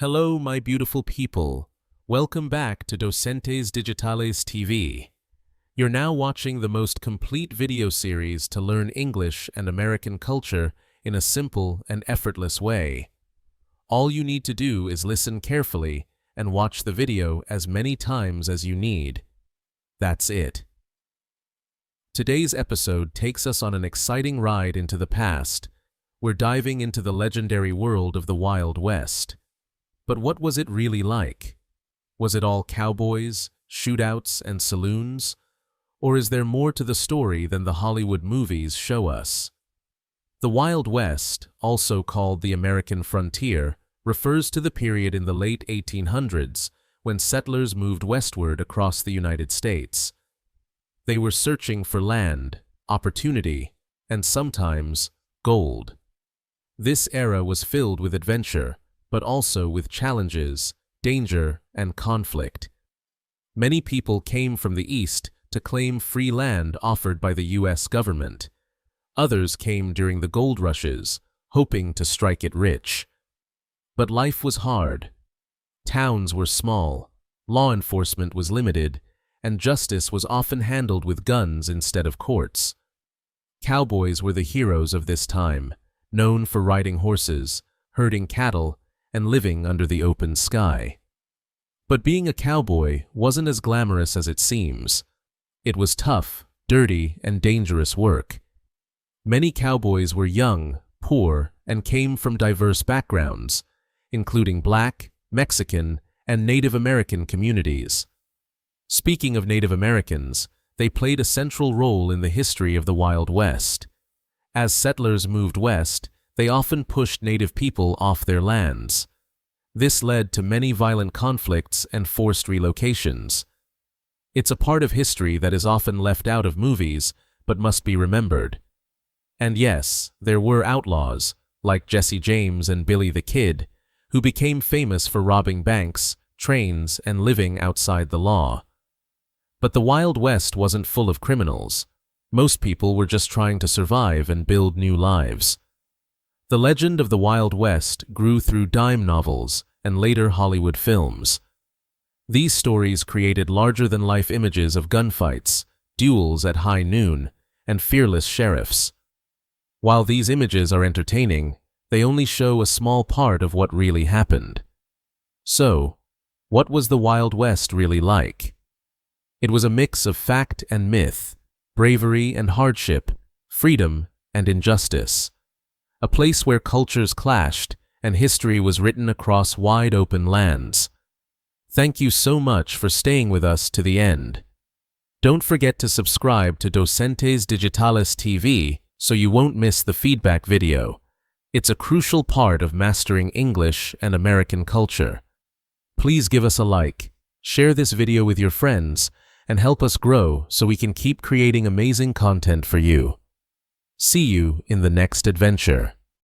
Hello, my beautiful people. Welcome back to Docentes DigitalesTV. You're now watching the most complete video series to learn English and American culture in a simple and effortless way. All you need to do is listen carefully and watch the video as many times as you need. That's it. Today's episode takes us on an exciting ride into the past. We're diving into the legendary world of the Wild West. But what was it really like? Was it all cowboys, shootouts, and saloons? Or is there more to the story than the Hollywood movies show us? The Wild West, also called the American frontier, refers to the period in the late 1800s when settlers moved westward across the United States. They were searching for land, opportunity, and sometimes gold. This era was filled with adventure, but also with challenges, danger, and conflict. Many people came from the East to claim free land offered by the U.S. government. Others came during the gold rushes, hoping to strike it rich. But life was hard. Towns were small, law enforcement was limited, and justice was often handled with guns instead of courts. Cowboys were the heroes of this time, known for riding horses, herding cattle, and living under the open sky. But being a cowboy wasn't as glamorous as it seems. It was tough, dirty, and dangerous work. Many cowboys were young, poor, and came from diverse backgrounds, including Black, Mexican, and Native American communities. Speaking of Native Americans, they played a central role in the history of the Wild West. As settlers moved west, they often pushed Native people off their lands. This led to many violent conflicts and forced relocations. It's a part of history that is often left out of movies, but must be remembered. And yes, there were outlaws, like Jesse James and Billy the Kid, who became famous for robbing banks, trains, and living outside the law. But the Wild West wasn't full of criminals. Most people were just trying to survive and build new lives. The legend of the Wild West grew through dime novels and later Hollywood films. These stories created larger-than-life images of gunfights, duels at high noon, and fearless sheriffs. While these images are entertaining, they only show a small part of what really happened. So, what was the Wild West really like? It was a mix of fact and myth, bravery and hardship, freedom and injustice. A place where cultures clashed and history was written across wide-open lands. Thank you so much for staying with us to the end. Don't forget to subscribe to Docentes DigitalesTV so you won't miss the feedback video. It's a crucial part of mastering English and American culture. Please give us a like, share this video with your friends, and help us grow so we can keep creating amazing content for you. See you in the next adventure.